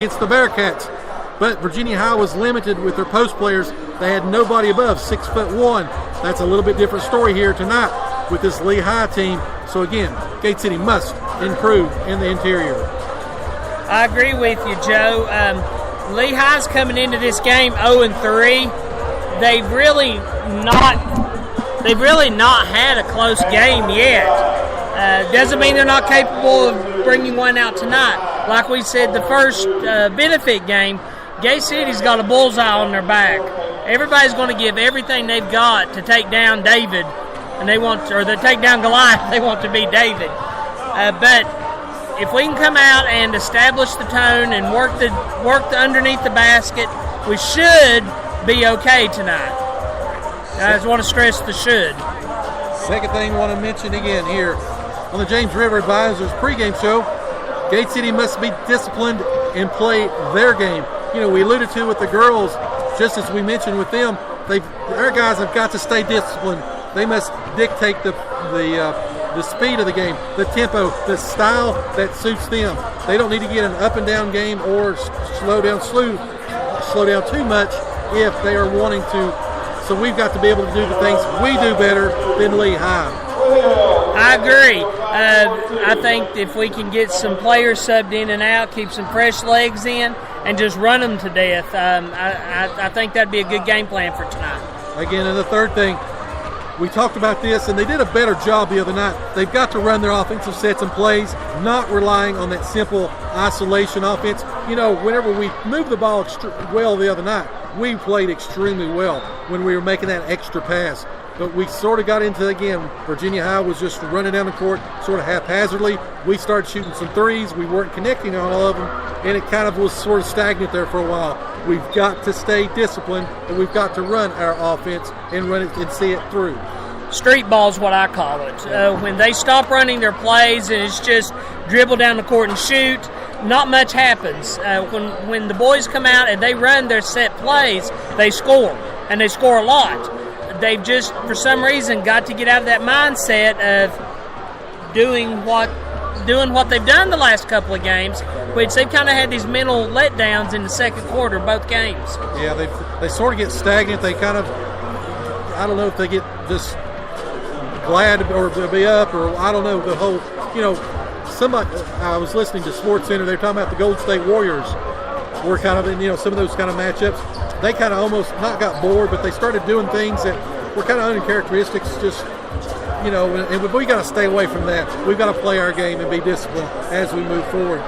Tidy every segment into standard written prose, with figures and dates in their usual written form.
against the Bearcats. But Virginia High was limited with their post players. They had nobody above 6'1". That's a little bit different story here tonight with this Lehigh team. So again, Gate City must improve in the interior. I agree with you, Joe. Lehigh's coming into this game 0-3. They've really not had a close game yet. Doesn't mean they're not capable of bringing one out tonight. Like we said, the first benefit game, Gate City's got a bullseye on their back. Everybody's going to give everything they've got to take down David, and they take down Goliath. They want to be David. But if we can come out and establish the tone and work the underneath the basket, we should be okay tonight. I just want to stress the should. Second thing I want to mention again here on the James River Advisors pregame show, Gate City must be disciplined and play their game. You know, we alluded to with the girls, just as we mentioned with them, our guys have got to stay disciplined. They must dictate the speed of the game, the tempo, the style that suits them. They don't need to get an up and down game or slow down too much if they are wanting to. So we've got to be able to do the things we do better than Lehigh. I agree. I think if we can get some players subbed in and out, keep some fresh legs in, and just run them to death, I think that'd be a good game plan for tonight. Again, and the third thing, we talked about this, and they did a better job the other night. They've got to run their offensive sets and plays, not relying on that simple isolation offense. You know, whenever we moved the ball well the other night, we played extremely well when we were making that extra pass. But we sort of got into, again, Virginia High was just running down the court sort of haphazardly. We started shooting some threes. We weren't connecting on all of them, and it kind of was sort of stagnant there for a while. We've got to stay disciplined, and we've got to run our offense and run it and see it through. Street ball is what I call it. When they stop running their plays and it's just dribble down the court and shoot, not much happens. When the boys come out and they run their set plays, they score, and they score a lot. They've just, for some reason, got to get out of that mindset of doing what they've done the last couple of games, which they've kind of had these mental letdowns in the second quarter of both games. Yeah, they sort of get stagnant. They kind of, I don't know if they get just glad or to be up, or I don't know, the whole, you know, somebody, I was listening to Sports Center, they were talking about the Golden State Warriors were kind of in, you know, some of those kind of matchups. They kind of almost not got bored, but they started doing things that were kind of uncharacteristics, just, you know, and we got to stay away from that. We've got to play our game and be disciplined as we move forward.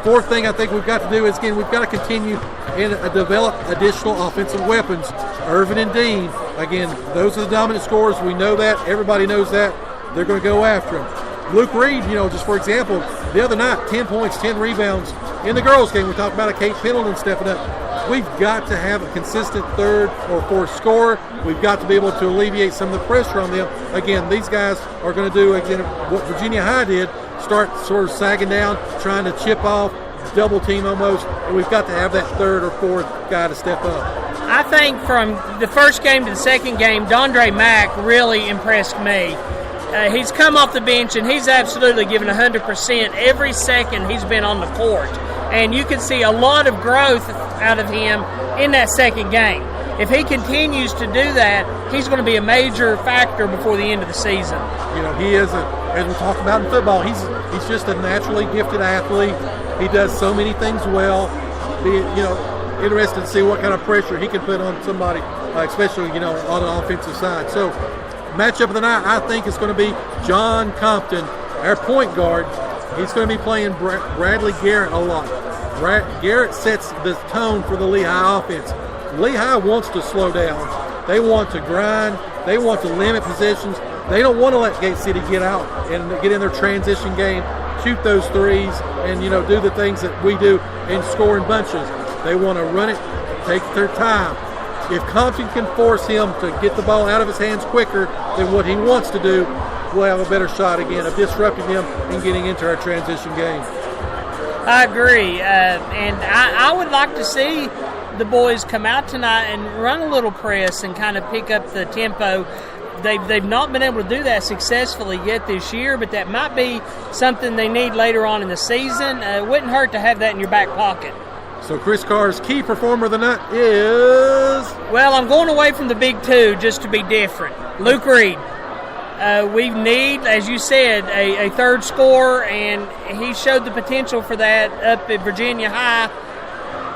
Fourth thing I think we've got to do is, again, we've got to continue and develop additional offensive weapons. Irvin and Dean, again, those are the dominant scorers. We know that. Everybody knows that. They're going to go after them. Luke Reed, you know, just for example, the other night, 10 points, 10 rebounds. In the girls' game, we talked about a Kate Pendleton stepping up. We've got to have a consistent third or fourth scorer. We've got to be able to alleviate some of the pressure on them. Again, these guys are going to do, again, what Virginia High did, start sort of sagging down, trying to chip off, double team almost, and we've got to have that third or fourth guy to step up. I think from the first game to the second game, Dondre Mack really impressed me. He's come off the bench, and he's absolutely given 100% every second he's been on the court. And you can see a lot of growth out of him in that second game. If he continues to do that, he's going to be a major factor before the end of the season. You know, he is, as we talked about in football, he's just a naturally gifted athlete. He does so many things well. You know, interested to see what kind of pressure he can put on somebody, especially, you know, on the offensive side. So, matchup of the night, I think, is going to be John Compton, our point guard. He's going to be playing Bradley Garrett a lot. Garrett sets the tone for the Lehigh offense. Lehigh wants to slow down. They want to grind. They want to limit possessions. They don't want to let Gate City get out and get in their transition game, shoot those threes, and, you know, do the things that we do and score in bunches. They want to run it, take their time. If Compton can force him to get the ball out of his hands quicker than what he wants to do, we'll have a better shot again of disrupting him and getting into our transition game. I agree, and I would like to see the boys come out tonight and run a little press and kind of pick up the tempo. They've not been able to do that successfully yet this year, but that might be something they need later on in the season. It wouldn't hurt to have that in your back pocket. So Chris Carr's key performer of the night is... Well, I'm going away from the big two just to be different. Luke Reed. We need, as you said, a third scorer, and he showed the potential for that up at Virginia High.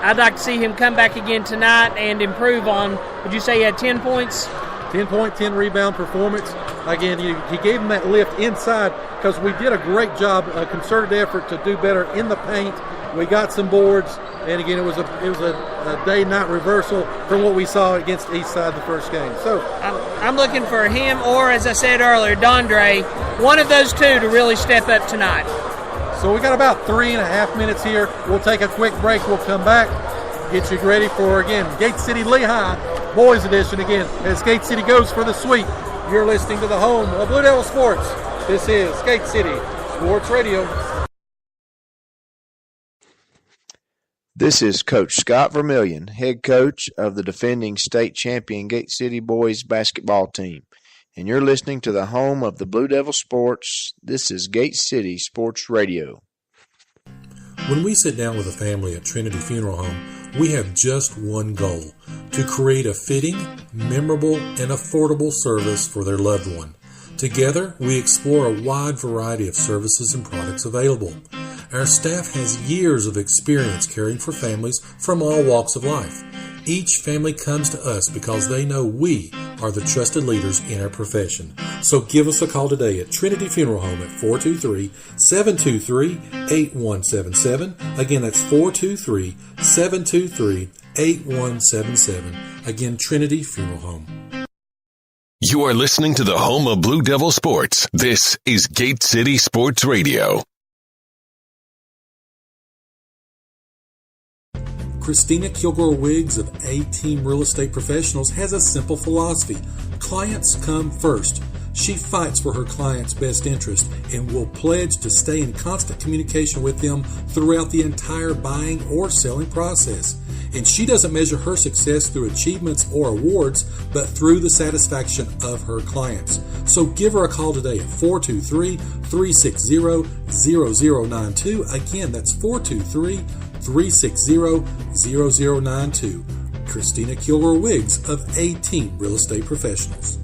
I'd like to see him come back again tonight and improve on, would you say he had 10 points? 10-point, 10-rebound performance. Again, he gave him that lift inside because we did a great job, a concerted effort to do better in the paint. We got some boards, and again, it was a day-night reversal from what we saw against Eastside the first game. So I'm looking for him or, as I said earlier, Dondre, one of those two to really step up tonight. So we got about 3.5 minutes here. We'll take a quick break. We'll come back, get you ready for, again, Gate City Lehigh Boys Edition again, as Gate City goes for the sweep. You're listening to the home of Blue Devil Sports. This is Gate City Sports Radio. This is Coach Scott Vermillion, head coach of the defending state champion Gate City Boys basketball team. And you're listening to the home of the Blue Devil Sports. This is Gate City Sports Radio. When we sit down with a family at Trinity Funeral Home, we have just one goal: to create a fitting, memorable, and affordable service for their loved one. Together, we explore a wide variety of services and products available. Our staff has years of experience caring for families from all walks of life. Each family comes to us because they know we are the trusted leaders in our profession. So give us a call today at Trinity Funeral Home at 423-723-8177. Again, that's 423-723-8177. Again, Trinity Funeral Home. You are listening to the home of Blue Devil Sports. This is Gate City Sports Radio. Christina Kilgore-Wiggs of A-Team Real Estate Professionals has a simple philosophy. Clients come first. She fights for her clients' best interest and will pledge to stay in constant communication with them throughout the entire buying or selling process. And she doesn't measure her success through achievements or awards, but through the satisfaction of her clients. So give her a call today at 423-360-0092. Again, that's 423-360-0092. Christina Kilgore-Wiggs of A-Team Real Estate Professionals.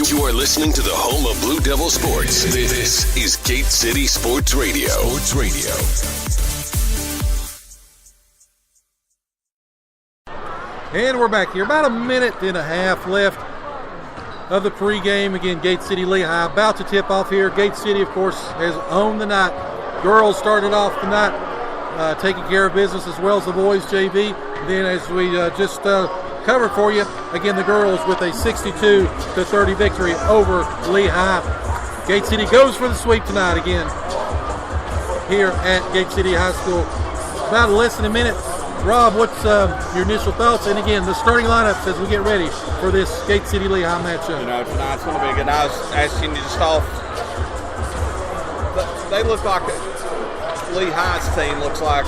You are listening to the home of Blue Devil Sports. This is Gate City Sports Radio. Sports Radio. And we're back here. About 1.5 minutes left of the pregame. Again, Gate City Lehigh about to tip off here. Gate City, of course, has owned the night. Girls started off the night taking care of business as well as the boys, JB. Then as we just covered for you, again, the girls with a 62-30 victory over Lehigh. Gate City goes for the sweep tonight again here at Gate City High School. About less than a minute. Rob, what's your initial thoughts? And again, the starting lineups as we get ready for this Gate City Lehigh matchup. You know, tonight's going to be good. I was asking you just off. They look like Lehigh's team looks like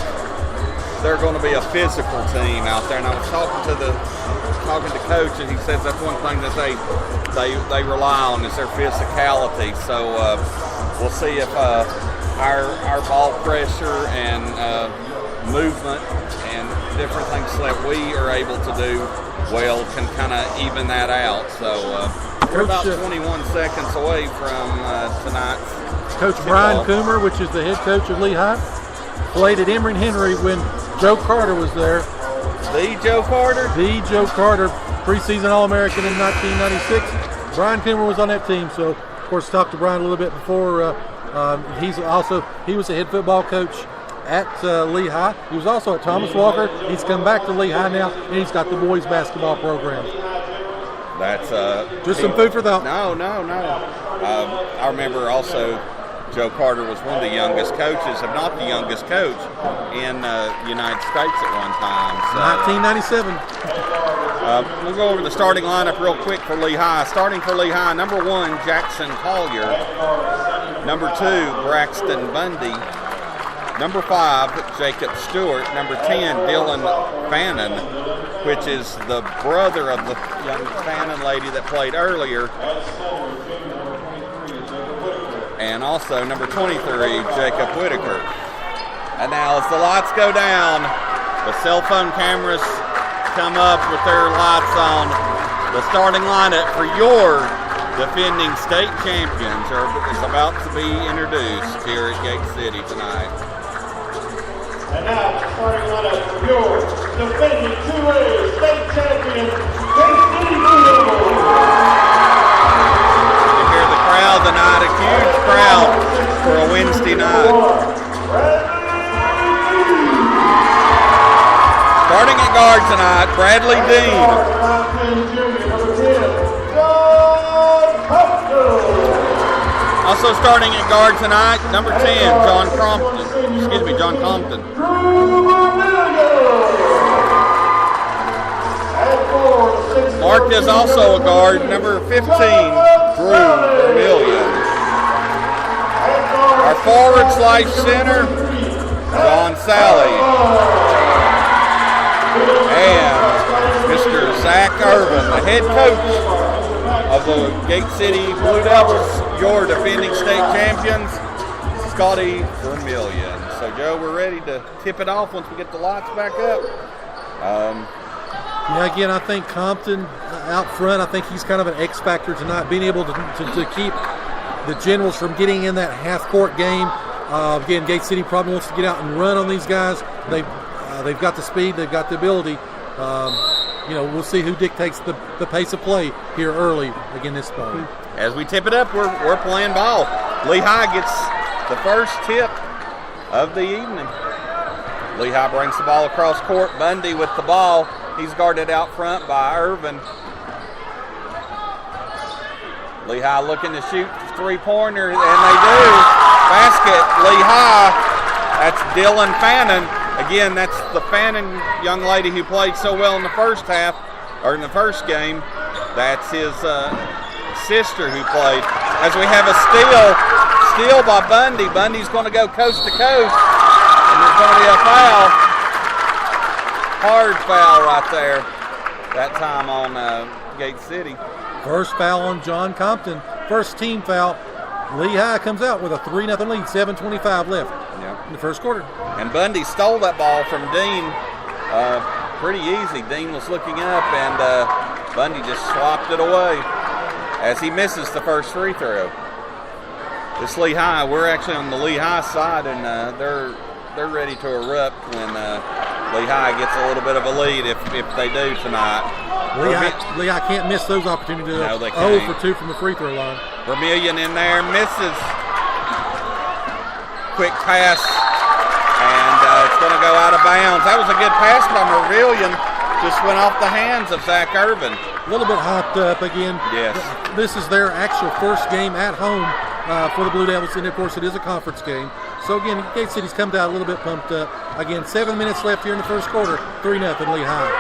they're going to be a physical team out there. And I was talking to Coach, and he says that's one thing that they rely on is their physicality. So we'll see if our ball pressure and movement and different things that we are able to do well can kind of even that out. So we're about 21 seconds away from tonight's. Coach Brian Coomer, which is the head coach of Lehigh, played at Emory Henry when Joe Carter was there. The Joe Carter? The Joe Carter, preseason All-American in 1996. Brian Coomer was on that team, so of course talked to Brian a little bit before. He was a head football coach at Lehigh. He was also at Thomas Walker. He's come back to Lehigh now, and he's got the boys basketball program. That's just some food for thought. No. I remember also Joe Carter was one of the youngest coaches, if not the youngest coach, in the United States at one time. So, 1997. We'll go over the starting lineup real quick for Lehigh. Starting for Lehigh, number 1, Jackson Collier. Number 2, Braxton Bundy. Number 5, Jacob Stewart. Number 10, Dylan Fannin, which is the brother of the young Fannin lady that played earlier. and also number 23, Jacob Whitaker. And now as the lights go down, the cell phone cameras come up with their lights on. The starting lineup for your defending state champions is about to be introduced here at Gate City tonight. And now, starting lineup for your defending 2A state champion, Gate City Blue Devils. You hear the crowd tonight, a huge crowd for a Wednesday night. Starting at guard tonight, Bradley Dean. Also starting at guard tonight, number 10, John Compton. Marked as also a guard, number 15, Drew Vermillion. Our forward/center, John Sally. And Mr. Zach Irvin, the head coach of the Gate City Blue Devils, your defending state champions, Scotty Vermillion. So, Joe, we're ready to tip it off once we get the lights back up. Yeah, again, I think Compton out front, I think he's kind of an X factor tonight, being able to keep the Generals from getting in that half-court game. Again, Gate City probably wants to get out and run on these guys. They've got the speed, they've got the ability. We'll see who dictates the pace of play here early again this morning. As we tip it up, we're playing ball. Lehigh gets the first tip of the evening. Lehigh brings the ball across court. Bundy with the ball. He's guarded out front by Irvin. Lehigh looking to shoot three-pointer, and they do. Basket, Lehigh. That's Dylan Fannin. Again, that's the Fannin young lady who played so well in the first half, or in the first game. That's his sister who played. As we have a steal by Bundy. Bundy's going to go coast to coast, and there's going to be a foul. Hard foul right there. That time on Gate City. First foul on John Compton. First team foul. Lehigh comes out with a 3-0 lead, 7:25 left in the first quarter. And Bundy stole that ball from Dean pretty easy. Dean was looking up, and Bundy just swapped it away as he misses the first free throw. This Lehigh, we're actually on the Lehigh side, and they're ready to erupt when Lehigh gets a little bit of a lead if they do tonight. Lehigh can't miss those opportunities. No, they can't. 0 for 2 from the free throw line. Vermillion in there, misses. Quick pass, and it's going to go out of bounds. That was a good pass by Vermillion. Just went off the hands of Zach Irvin. A little bit hyped up again. Yes. This is their actual first game at home for the Blue Devils, and of course it is a conference game. So again, Gate City's come down a little bit pumped up. Again, 7 minutes left here in the first quarter. 3-0 Lehigh.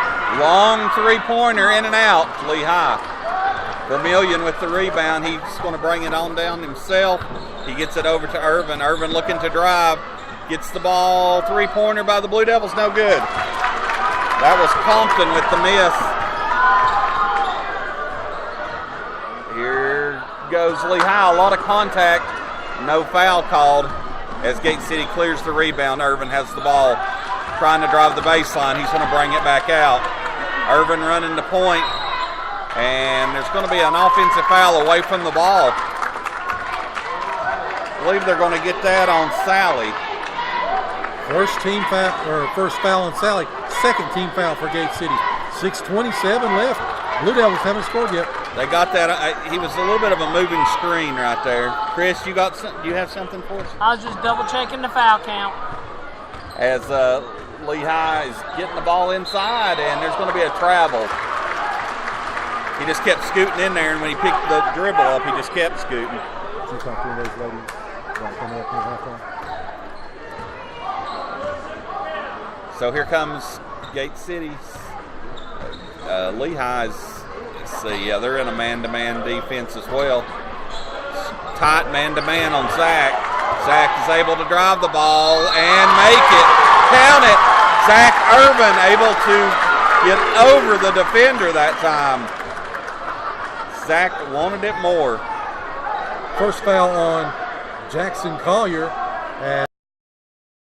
Long three-pointer in and out, Lehigh. Vermillion with the rebound. He's going to bring it on down himself. He gets it over to Irvin. Irvin looking to drive. Gets the ball. Three-pointer by the Blue Devils. No good. That was Compton with the miss. Here goes Lehigh. A lot of contact. No foul called as Gate City clears the rebound. Irvin has the ball. Trying to drive the baseline. He's going to bring it back out. Irvin running the point. And there's going to be an offensive foul away from the ball. I believe they're going to get that on Sally. First foul on Sally. Second team foul for Gate City. 6:27 left. Blue Devils haven't scored yet. They got that. He was a little bit of a moving screen right there. Chris, you have something for us? I was just double checking the foul count. As Lehigh is getting the ball inside, and there's going to be a travel. He just kept scooting in there, and when he picked the dribble up, he just kept scooting. So here comes Gate City. Lehigh's, they're in a man-to-man defense as well. Tight man-to-man on Zach. Zach is able to drive the ball and make it. Count it. Zach Irvin able to get over the defender that time. Zach wanted it more. First foul on Jackson Collier. And